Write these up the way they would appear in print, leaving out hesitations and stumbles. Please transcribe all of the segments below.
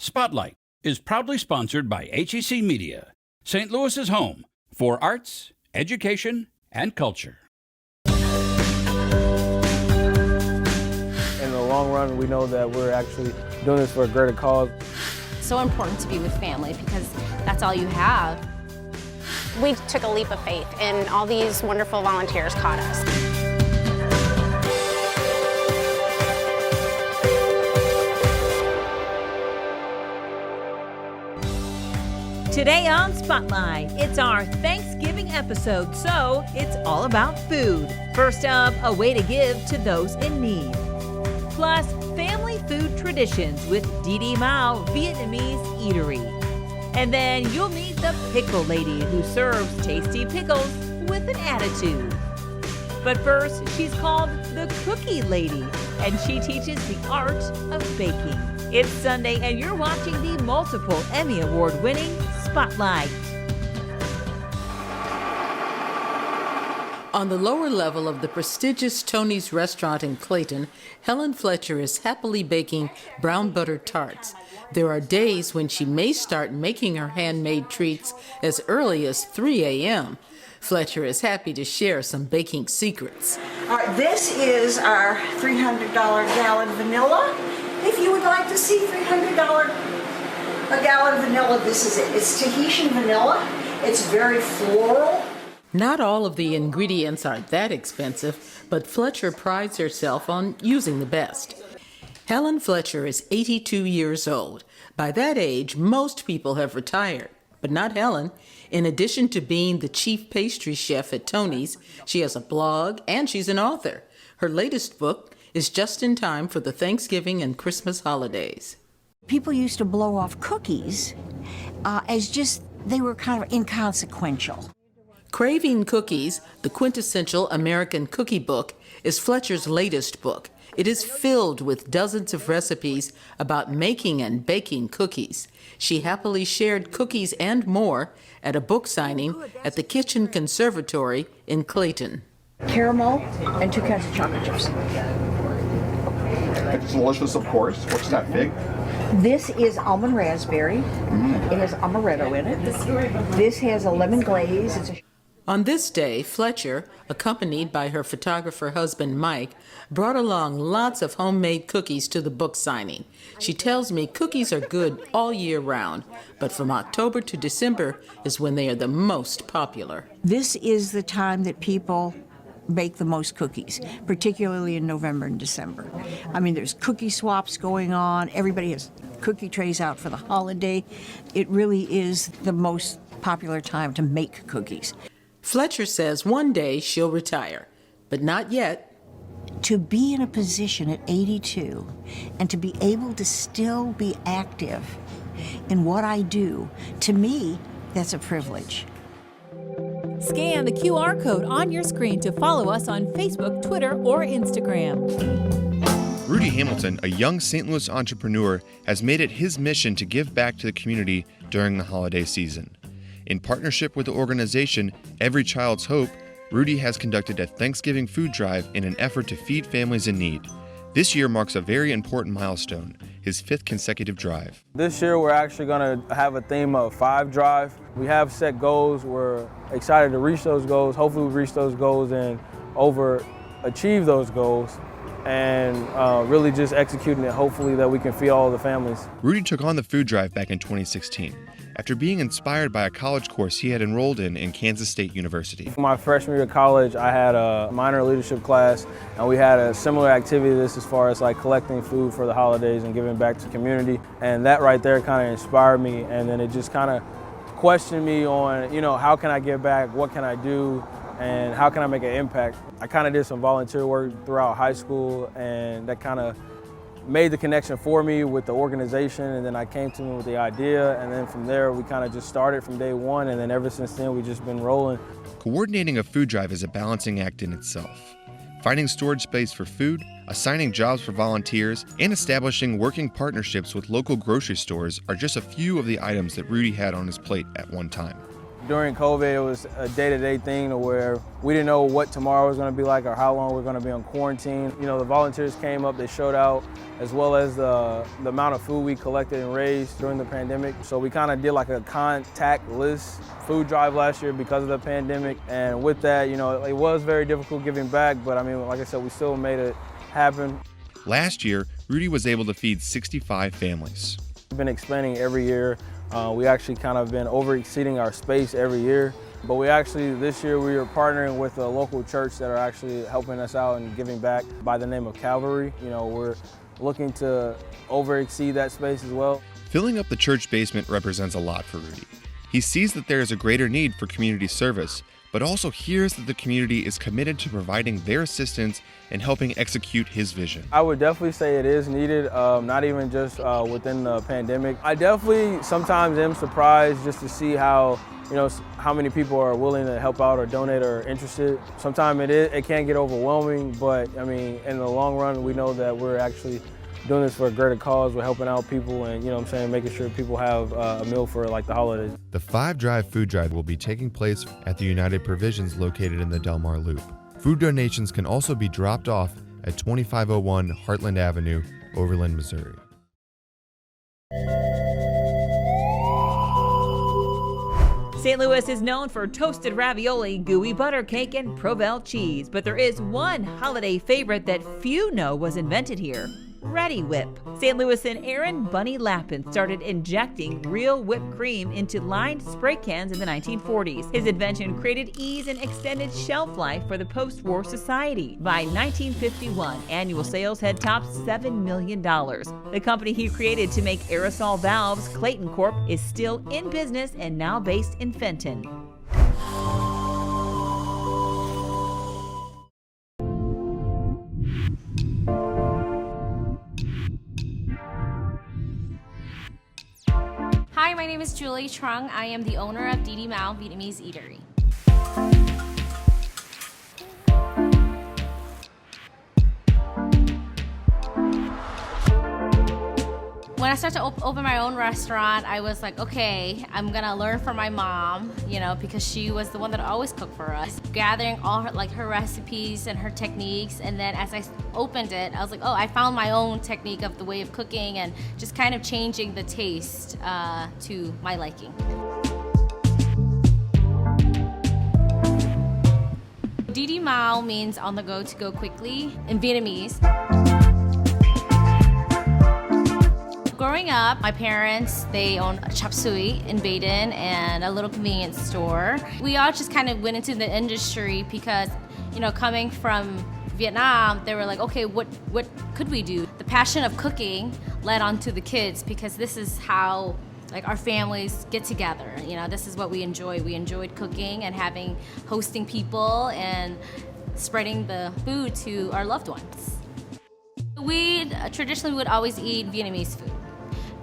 Spotlight is proudly sponsored by HEC Media, St. Louis's home for arts, education, and culture. In the long run, we know that we're actually doing this for a greater cause. So important to be with family because that's all you have. We took a leap of faith and all these wonderful volunteers caught us. Today on Spotlight, it's our Thanksgiving episode, so it's all about food. First up, a way to give to those in need. Plus, family food traditions with Didi Mao Vietnamese Eatery. And then you'll meet the pickle lady who serves tasty pickles with an attitude. But first, she's called the cookie lady, and she teaches the art of baking. It's Sunday, and you're watching the multiple Emmy Award-winning Spotlight. On the lower level of the prestigious Tony's restaurant in Clayton, Helen Fletcher is happily baking brown butter tarts. There are days when she may start making her handmade treats as early as 3 a.m. Fletcher is happy to share some baking secrets. All right, this is our $300 gallon vanilla. If you would like to see $300 a gallon vanilla, this is it. It's Tahitian vanilla. It's very floral. Not all of the ingredients are that expensive, but Fletcher prides herself on using the best. Helen Fletcher is 82 years old. By that age, most people have retired, but not Helen. In addition to being the chief pastry chef at Tony's, she has a blog and she's an author. Her latest book is just in time for the Thanksgiving and Christmas holidays. People used to blow off cookies as just, they were kind of inconsequential. Craving Cookies, the quintessential American cookie book, is Fletcher's latest book. It is filled with dozens of recipes about making and baking cookies. She happily shared cookies and more at a book signing at the Kitchen Conservatory in Clayton. Caramel and 2 kinds of chocolate chips. It's delicious, of course. What's that fig? This is almond raspberry. It has amaretto in it. This has a lemon glaze. On this day, Fletcher, accompanied by her photographer husband Mike, brought along lots of homemade cookies to the book signing. She tells me cookies are good all year round, but from October to December is when they are the most popular. This is the time that people bake the most cookies, particularly in November and December. I mean, there's cookie swaps going on. Everybody has cookie trays out for the holiday. It really is the most popular time to make cookies. Fletcher says one day she'll retire, but not yet. To be in a position at 82 and to be able to still be active in what I do, to me, that's a privilege. Scan the QR code on your screen to follow us on Facebook, Twitter, or Instagram. Rudy Hamilton, a young St. Louis entrepreneur, has made it his mission to give back to the community during the holiday season. In partnership with the organization Every Child's Hope, Rudy has conducted a Thanksgiving food drive in an effort to feed families in need. This year marks a very important milestone, his 5th consecutive drive. This year we're actually going to have a theme of 5 drive. We have set goals. We're excited to reach those goals. Hopefully we reach those goals and overachieve those goals and really just executing it, hopefully that we can feed all the families. Rudy took on the food drive back in 2016 after being inspired by a college course he had enrolled in Kansas State University. My freshman year of college, I had a minor leadership class, and we had a similar activity to this as far as like collecting food for the holidays and giving back to the community. And that right there kind of inspired me, and then it just kind of questioned me on, how can I give back, what can I do, and how can I make an impact? I kind of did some volunteer work throughout high school, and that kind of made the connection for me with the organization, and then I came to me with the idea, and then from there we kind of just started from day one, and then ever since then we've just been rolling. Coordinating a food drive is a balancing act in itself. Finding storage space for food, assigning jobs for volunteers, and establishing working partnerships with local grocery stores are just a few of the items that Rudy had on his plate at one time. During COVID, it was a day-to-day thing to where we didn't know what tomorrow was going to be like or how long we're going to be on quarantine. You know, the volunteers came up, they showed out, as well as the amount of food we collected and raised during the pandemic. So we kind of did like a contactless food drive last year because of the pandemic. And with that, you know, it was very difficult giving back, but I mean, like I said, we still made it happen. Last year, Rudy was able to feed 65 families. We've been expanding every year. We actually kind of been over-exceeding our space every year. But this year we are partnering with a local church that are actually helping us out and giving back by the name of Calvary. You know, we're looking to over-exceed that space as well. Filling up the church basement represents a lot for Rudy. He sees that there is a greater need for community service, but also hears that the community is committed to providing their assistance and helping execute his vision. I would definitely say it is needed, not even just within the pandemic. I definitely sometimes am surprised just to see how many people are willing to help out or donate or interested. Sometimes it can get overwhelming, but I mean, in the long run, we know that we're actually doing this for a greater cause. We're helping out people and, you know what I'm saying, making sure people have a meal for like the holidays. The 5 Drive Food Drive will be taking place at the United Provisions located in the Del Mar Loop. Food donations can also be dropped off at 2501 Heartland Avenue, Overland, Missouri. St. Louis is known for toasted ravioli, gooey butter cake, and Provel cheese, but there is one holiday favorite that few know was invented here: Reddi Wip. St. Louisan Aaron Bunny Lappin started injecting real whipped cream into lined spray cans in the 1940s. His invention created ease and extended shelf life for the post-war society. By 1951, annual sales had topped $7 million. The company he created to make aerosol valves, Clayton Corp., is still in business and now based in Fenton. Hi, my name is Julie Trung. I am the owner of Didi Mao Vietnamese Eatery. When I started to open my own restaurant, I was like, okay, I'm gonna learn from my mom, because she was the one that always cooked for us. Gathering all her recipes and her techniques, and then as I opened it, I was like, oh, I found my own technique of the way of cooking and just kind of changing the taste to my liking. Didi Mao means on the go to go quickly in Vietnamese. Growing up, my parents, they owned a chop suey in Baden and a little convenience store. We all just kind of went into the industry because, coming from Vietnam, they were like, okay, what could we do? The passion of cooking led on to the kids because this is how our families get together. This is what we enjoy. We enjoyed cooking and hosting people and spreading the food to our loved ones. We traditionally would always eat Vietnamese food.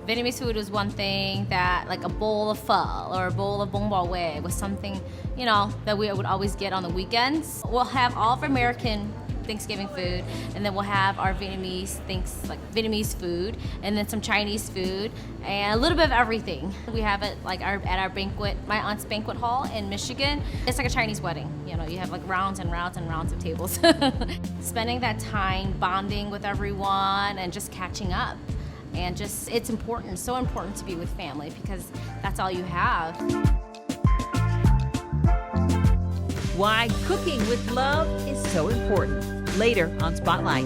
Vietnamese food was one thing that, like a bowl of pho or a bowl of bông bò huế was something, that we would always get on the weekends. We'll have all of American Thanksgiving food, and then we'll have our Vietnamese things like Vietnamese food, and then some Chinese food, and a little bit of everything. We have it at our banquet, my aunt's banquet hall in Michigan. It's like a Chinese wedding. You have rounds and rounds and rounds of tables. Spending that time bonding with everyone and just catching up. And it's important, so important to be with family because that's all you have. Why cooking with love is so important. Later on Spotlight.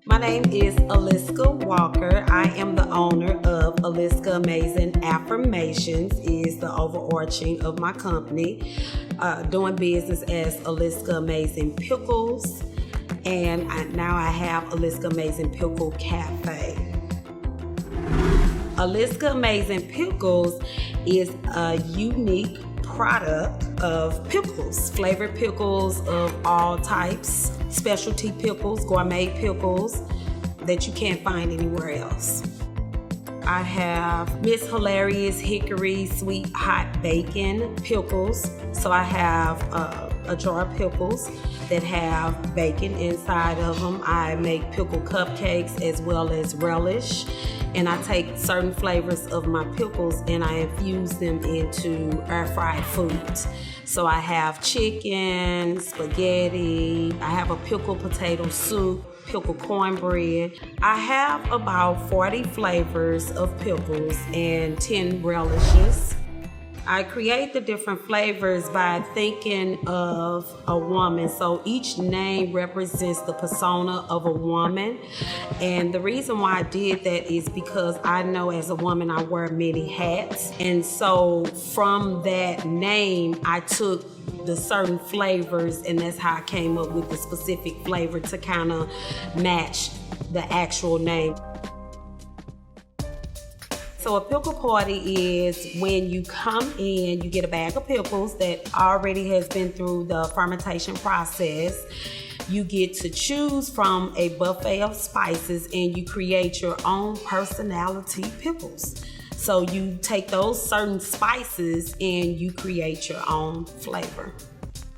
My name is Aliska Walker. I am the owner of Aliska Amazing Affirmations, is the overarching of my company. Doing business as Aliska Amazing Pickles. And now I have Aliska Amazing Pickle Cafe. Aliska Amazing Pickles is a unique product of pickles, flavored pickles of all types, specialty pickles, gourmet pickles that you can't find anywhere else. I have Miss Hilarious Hickory Sweet Hot Bacon Pickles. So I have a jar of pickles that have bacon inside of them. I make pickle cupcakes as well as relish. And I take certain flavors of my pickles and I infuse them into air fried foods. So I have chicken, spaghetti, I have a pickle potato soup, pickle cornbread. I have about 40 flavors of pickles and 10 relishes. I create the different flavors by thinking of a woman. So each name represents the persona of a woman. And the reason why I did that is because I know as a woman I wear many hats. And so from that name, I took the certain flavors, and that's how I came up with the specific flavor to kind of match the actual name. So a pickle party is when you come in, you get a bag of pickles that already has been through the fermentation process. You get to choose from a buffet of spices and you create your own personality pickles. So you take those certain spices and you create your own flavor.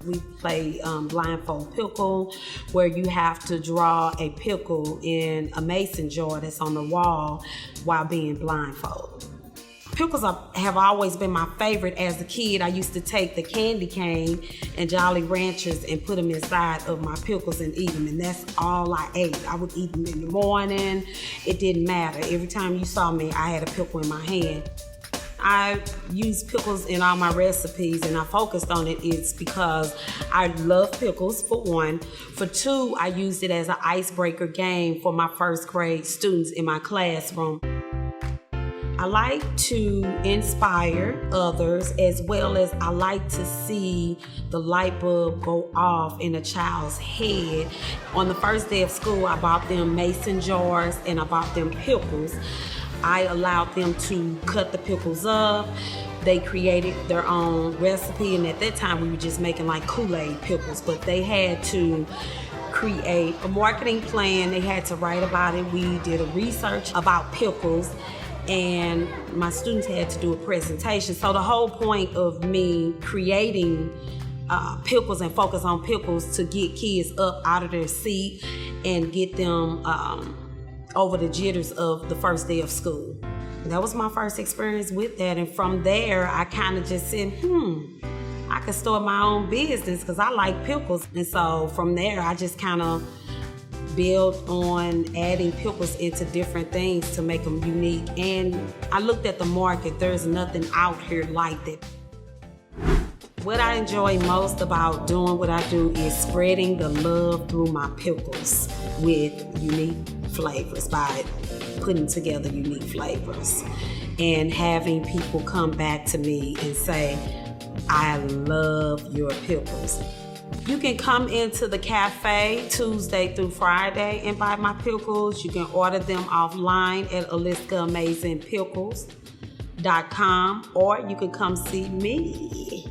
We play blindfold pickle, where you have to draw a pickle in a mason jar that's on the wall while being blindfolded. Pickles have always been my favorite. As a kid, I used to take the candy cane and Jolly Ranchers and put them inside of my pickles and eat them, and that's all I ate. I would eat them in the morning. It didn't matter. Every time you saw me, I had a pickle in my hand. I use pickles in all my recipes, and I focused on it is because I love pickles, for one. For two, I used it as an icebreaker game for my first grade students in my classroom. I like to inspire others, as well as I like to see the light bulb go off in a child's head. On the first day of school, I bought them mason jars and I bought them pickles. I allowed them to cut the pickles up. They created their own recipe, and at that time we were just making like Kool-Aid pickles, but they had to create a marketing plan. They had to write about it. We did a research about pickles, and my students had to do a presentation. So the whole point of me creating pickles and focus on pickles to get kids up out of their seat and get them over the jitters of the first day of school. That was my first experience with that, and from there I kind of just said, I could start my own business because I like pickles. And so from there I just kind of build on adding pickles into different things to make them unique. And I looked at the market. There's nothing out here like that. What I enjoy most about doing what I do is spreading the love through my pickles with unique flavors, by putting together unique flavors and having people come back to me and say, I love your pickles. You can come into the cafe Tuesday through Friday and buy my pickles. You can order them offline at AliskaAmazingPickles.com, or you can come see me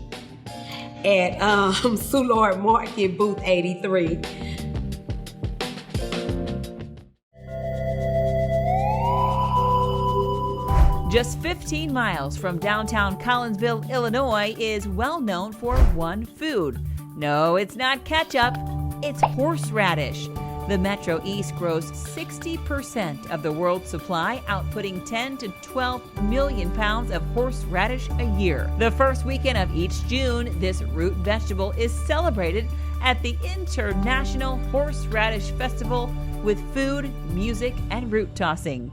at Soulard Market, booth 83. Just 15 miles from downtown Collinsville, Illinois is well known for one food. No, it's not ketchup, it's horseradish. The Metro East grows 60% of the world's supply, outputting 10 to 12 million pounds of horseradish a year. The first weekend of each June, this root vegetable is celebrated at the International Horseradish Festival with food, music, and root tossing.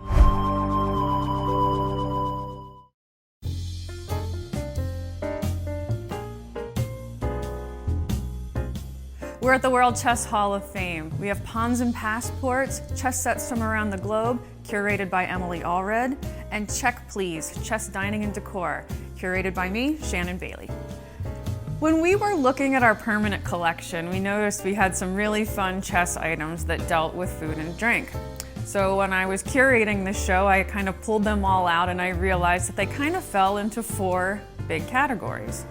We're at the World Chess Hall of Fame. We have Pawns and Passports, chess sets from around the globe, curated by Emily Allred, and Check Please, chess dining and decor, curated by me, Shannon Bailey. When we were looking at our permanent collection, we noticed we had some really fun chess items that dealt with food and drink. So when I was curating the show, I kind of pulled them all out and I realized that they kind of fell into 4 big categories: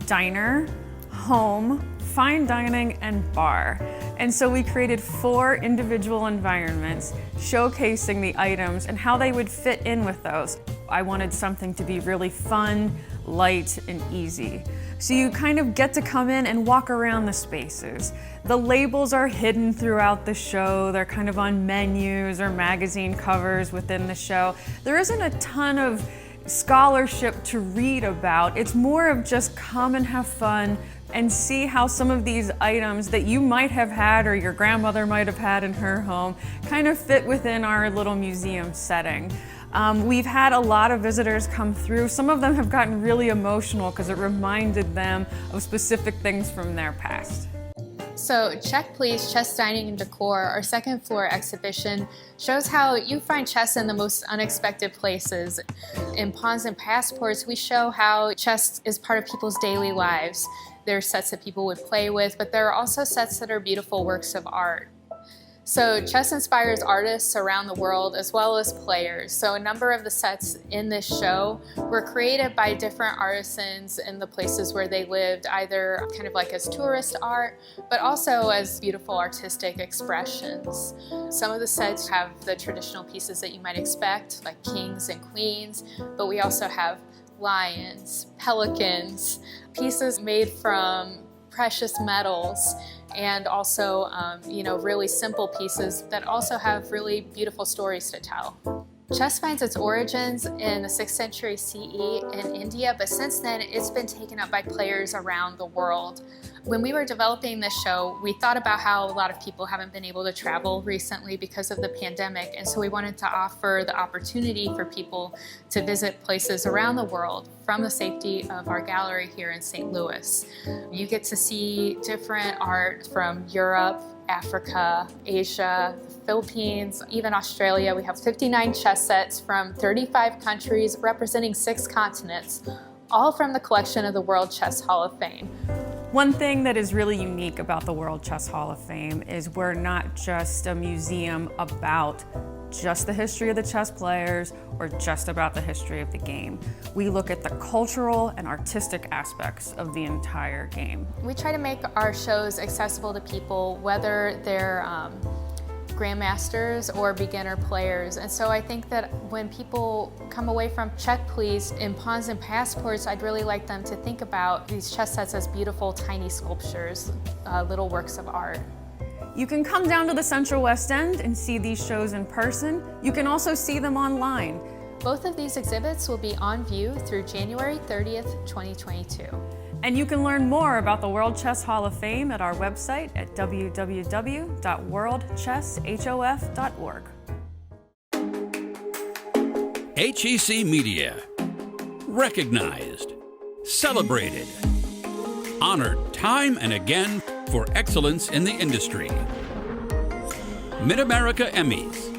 diner, home, fine dining, and bar. And so we created 4 individual environments showcasing the items and how they would fit in with those. I wanted something to be really fun, light, and easy. So you kind of get to come in and walk around the spaces. The labels are hidden throughout the show. They're kind of on menus or magazine covers within the show. There isn't a ton of scholarship to read about. It's more of just come and have fun and see how some of these items that you might have had or your grandmother might have had in her home kind of fit within our little museum setting. We've had a lot of visitors come through. Some of them have gotten really emotional because it reminded them of specific things from their past. So Check Please Chess Dining and Decor, our second floor exhibition, shows how you find chess in the most unexpected places. In Pawns and Passports, we show how chess is part of people's daily lives. There are sets that people would play with, but there are also sets that are beautiful works of art. So chess inspires artists around the world as well as players. So a number of the sets in this show were created by different artisans in the places where they lived, either kind of like as tourist art, but also as beautiful artistic expressions. Some of the sets have the traditional pieces that you might expect, like kings and queens, but we also have lions, pelicans, pieces made from precious metals, and also, really simple pieces that also have really beautiful stories to tell. Chess finds its origins in the 6th century CE in India, but since then it's been taken up by players around the world. When we were developing this show, we thought about how a lot of people haven't been able to travel recently because of the pandemic, and so we wanted to offer the opportunity for people to visit places around the world from the safety of our gallery here in St. Louis. You get to see different art from Europe, Africa, Asia, the Philippines, even Australia. We have 59 chess sets from 35 countries representing 6 continents, all from the collection of the World Chess Hall of Fame. One thing that is really unique about the World Chess Hall of Fame is we're not just a museum about just the history of the chess players or just about the history of the game. We look at the cultural and artistic aspects of the entire game. We try to make our shows accessible to people, whether they're grandmasters or beginner players. And so I think that when people come away from Check Please in Pawns and Passports, I'd really like them to think about these chess sets as beautiful tiny sculptures, little works of art. You can come down to the Central West End and see these shows in person. You can also see them online. Both of these exhibits will be on view through January 30th, 2022. And you can learn more about the World Chess Hall of Fame at our website at www.worldchesshof.org. HEC Media. Recognized, celebrated, honored time and again for excellence in the industry. Mid-America Emmys,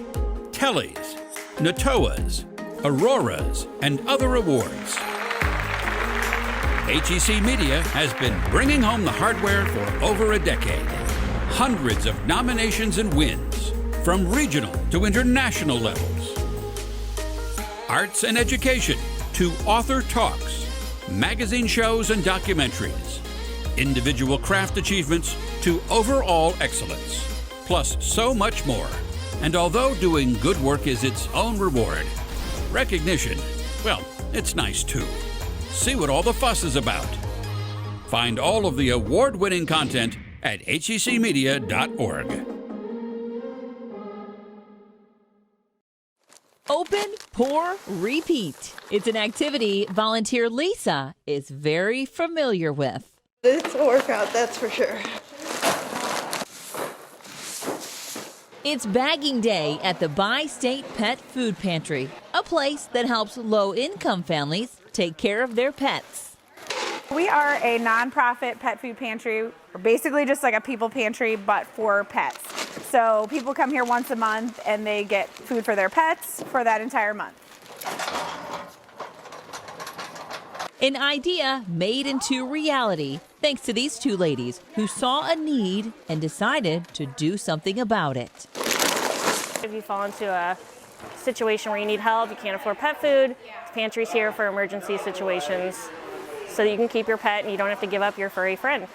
Tellys, Natoas, Auroras, and other awards. HEC Media has been bringing home the hardware for over a decade. Hundreds of nominations and wins, from regional to international levels. Arts and education to author talks, magazine shows and documentaries. Individual craft achievements to overall excellence. Plus so much more. And although doing good work is its own reward, recognition, well, it's nice too. See what all the fuss is about. Find all of the award-winning content at hecmedia.org. Open, pour, repeat. It's an activity volunteer Lisa is very familiar with. It's a workout, that's for sure. It's bagging day at the Bi-State Pet Food Pantry, a place that helps low-income families take care of their pets. We are a nonprofit pet food pantry. We're basically just like a people pantry, but for pets. So people come here once a month and they get food for their pets for that entire month. An idea made into reality thanks to these two ladies who saw a need and decided to do something about it. If you fall into a situation where you need help, you can't afford pet food, the pantry's here for emergency situations so that you can keep your pet and you don't have to give up your furry friend.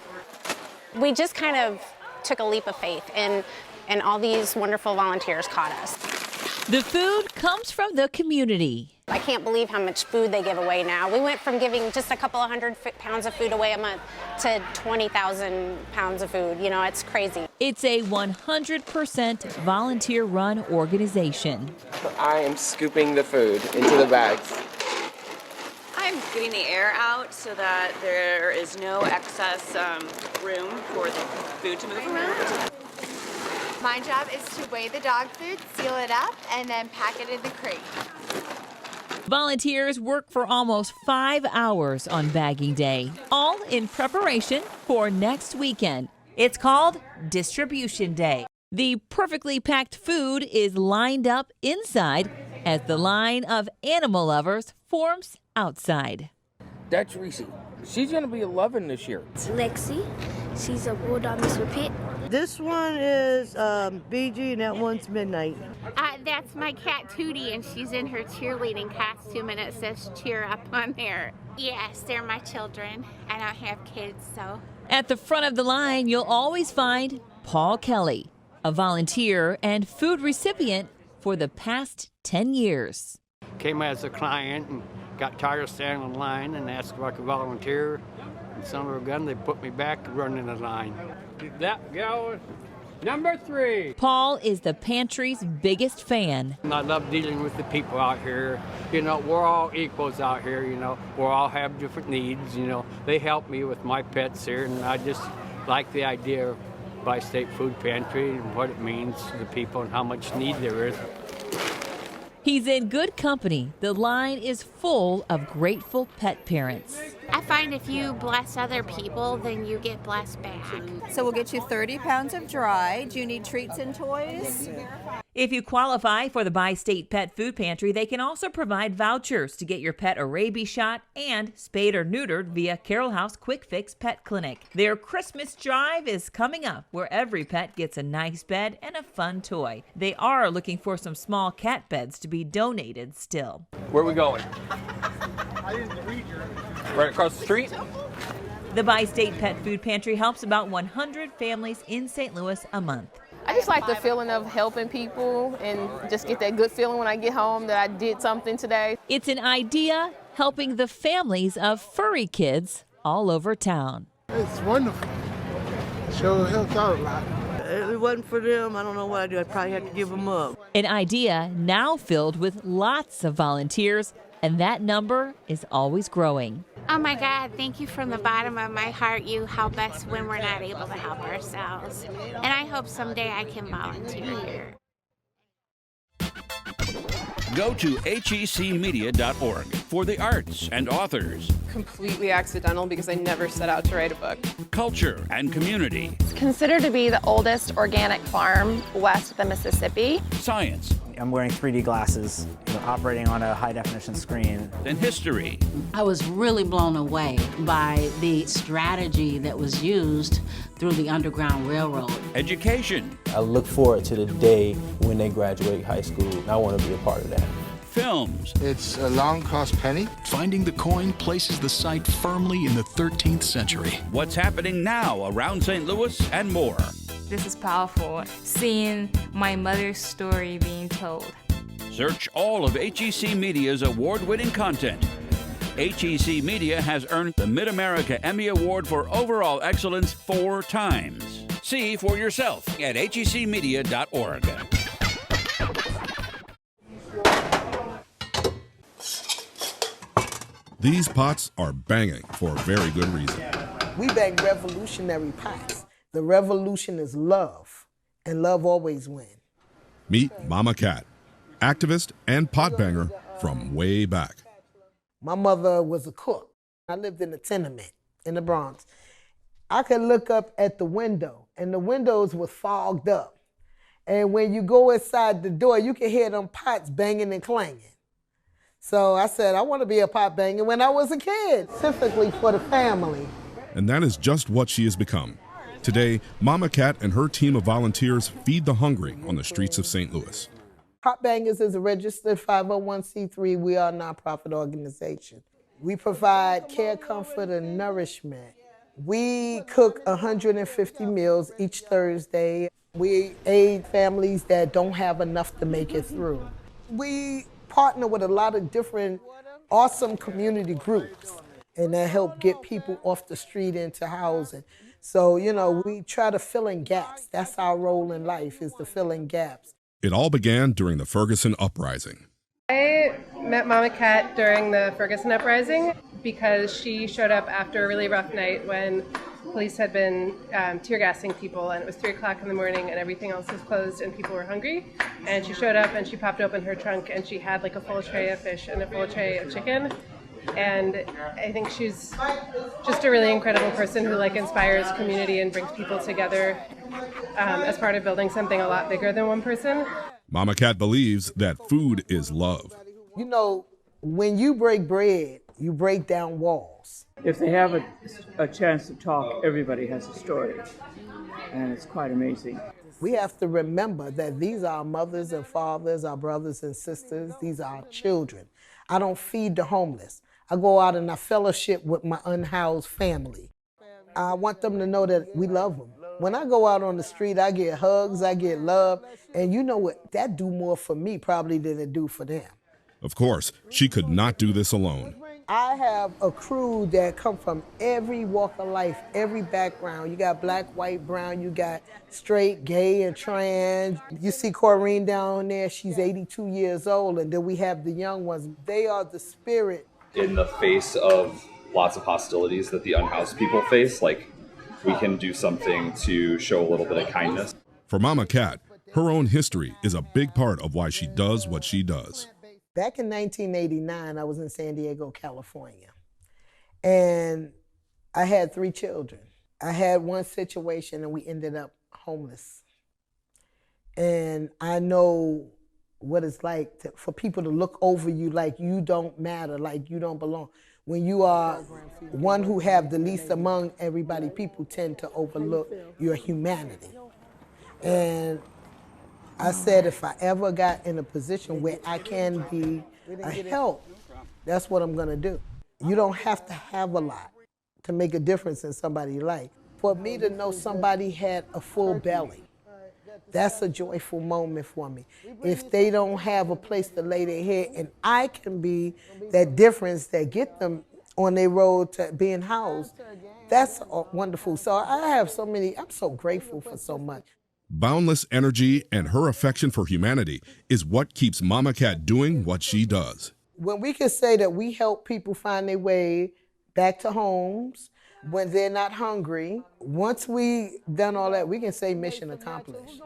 We just kind of took a leap of faith and all these wonderful volunteers caught us. The food comes from the community. I can't believe how much food they give away now. We went from giving just a couple of 100 pounds of food away a month to 20,000 pounds of food. You know, it's crazy. It's a 100% volunteer-run organization. I am scooping the food into the bags. I'm getting the air out so that there is no excess room for the food to move around. My job is to weigh the dog food, seal it up, and then pack it in the crate. Volunteers work for almost 5 hours on bagging day, all in preparation for next weekend. It's called Distribution Day. The perfectly packed food is lined up inside as the line of animal lovers forms outside. That's Reese. She's going to be 11 this year. It's Lexi. She's a bulldog mixed with pit. This one is BG and that one's Midnight. That's my cat Tootie, and she's in her cheerleading costume, and it says cheer up on there. Yes, they're my children. I don't have kids, so. At the front of the line, you'll always find Paul Kelly, a volunteer and food recipient for the past 10 years. Came as a client and got tired of standing in line and asked if I could volunteer. And son of a gun, they put me back running the line. That gal, number 3. Paul is the pantry's biggest fan. I love dealing with the people out here. You know, we're all equals out here, you know. We all have different needs, you know. They help me with my pets here, and I just like the idea of Bi-State Food Pantry and what it means to the people and how much need there is. He's in good company. The line is full of grateful pet parents. I find if you bless other people, then you get blessed back. So we'll get you 30 pounds of dry. Do you need treats and toys? If you qualify for the Bi-State Pet Food Pantry, they can also provide vouchers to get your pet a rabies shot and spayed or neutered via Carroll House Quick Fix Pet Clinic. Their Christmas drive is coming up, where every pet gets a nice bed and a fun toy. They are looking for some small cat beds to be donated still. Where are we going? Right across the street? The Bi-State Pet Food Pantry helps about 100 families in St. Louis a month. I just like the feeling of helping people and just get that good feeling when I get home that I did something today. It's an idea helping the families of furry kids all over town. It's wonderful. Sure helps out a lot. If it wasn't for them, I don't know what I'd do. I'd probably have to give them up. An idea now filled with lots of volunteers, and that number is always growing. Oh my God, thank you from the bottom of my heart. You help us when we're not able to help ourselves. And I hope someday I can volunteer here. Go to hecmedia.org for the arts and authors, Completely accidental because I never set out to write a book. culture and community, Considered to be the oldest organic farm west of the Mississippi. science, I'm wearing 3D glasses, operating on a high-definition screen. and history. I was really blown away by the strategy that was used through the Underground Railroad. Education, I look forward to the day when they graduate high school, and I want to be a part of that. films. It's a long cost penny. Finding the coin places the site firmly in the 13th century. What's happening now around St. Louis and more. This is powerful, seeing my mother's story being told. Search all of HEC Media's award-winning content. HEC Media has earned the Mid-America Emmy Award for Overall Excellence 4 times. See for yourself at hecmedia.org. These pots are banging for a very good reason. We bag revolutionary pots. The revolution is love, and love always wins. Meet Mama Cat, activist and pot banger from way back. My mother was a cook. I lived in a tenement in the Bronx. I could look up at the window, and the windows were fogged up. And when you go inside the door, you can hear them pots banging and clanging. So I said, I want to be a pot banger when I was a kid, specifically for the family. And that is just what she has become. Today, Mama Cat and her team of volunteers feed the hungry on the streets of St. Louis. Potbangerz is a registered 501c3. We are a nonprofit organization. We provide care, comfort, and nourishment. We cook 150 meals each Thursday. We aid families that don't have enough to make it through. We partner with a lot of different awesome community groups, and that help get people off the street into housing. So, you know, we try to fill in gaps. That's our role in life, is to fill in gaps. It all began during the Ferguson Uprising. I met Mama Cat during the Ferguson Uprising because she showed up after a really rough night when police had been tear gassing people, and it was 3 o'clock in the morning and everything else was closed and people were hungry. And she showed up and she popped open her trunk and she had like a full tray of fish and a full tray of chicken. And I think she's just a really incredible person who like inspires community and brings people together as part of building something a lot bigger than one person. Mama Cat believes that food is love. You know, when you break bread, you break down walls. If they have a chance to talk, everybody has a story, and it's quite amazing. We have to remember that these are our mothers and fathers, our brothers and sisters. These are our children. I don't feed the homeless. I go out and I fellowship with my unhoused family. I want them to know that we love them. When I go out on the street, I get hugs, I get love, and you know what? That do more for me probably than it do for them. Of course, she could not do this alone. I have a crew that come from every walk of life, every background. You got black, white, brown, you got straight, gay, and trans. You see Corrine down there, she's 82 years old, and then we have the young ones. They are the spirit. In the face of lots of hostilities that the unhoused people face, like, we can do something to show a little bit of kindness. For Mama Cat, her own history is a big part of why she does what she does. Back in 1989, I was in San Diego, California, and I had 3 children. I had one situation and we ended up homeless. And I know what it's like for people to look over you like you don't matter, like you don't belong. When you are one who have the least among everybody, people tend to overlook your humanity. And I said, if I ever got in a position where I can be a help, that's what I'm gonna do. You don't have to have a lot to make a difference in somebody's life. For me to know somebody had a full belly, that's a joyful moment for me. If they don't have a place to lay their head and I can be that difference that get them on their road to being housed, that's wonderful. So I have so many, I'm so grateful for so much. Boundless energy and her affection for humanity is what keeps Mama Cat doing what she does. When we can say that we help people find their way back to homes, when they're not hungry, once we done all that, we can say mission accomplished.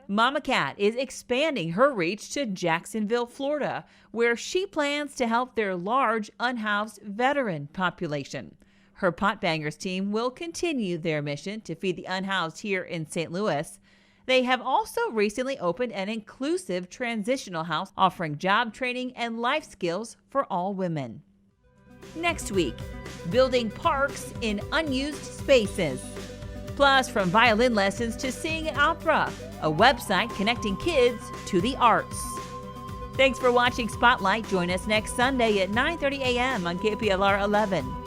Mama Cat is expanding her reach to Jacksonville, Florida, where she plans to help their large unhoused veteran population. Her Potbangerz team will continue their mission to feed the unhoused here in St. Louis. They have also recently opened an inclusive transitional house offering job training and life skills for all women. Next week, building parks in unused spaces. Plus, from violin lessons to singing opera, a website connecting kids to the arts. Thanks for watching Spotlight. Join us next Sunday at 9:30 a.m. on KPLR 11.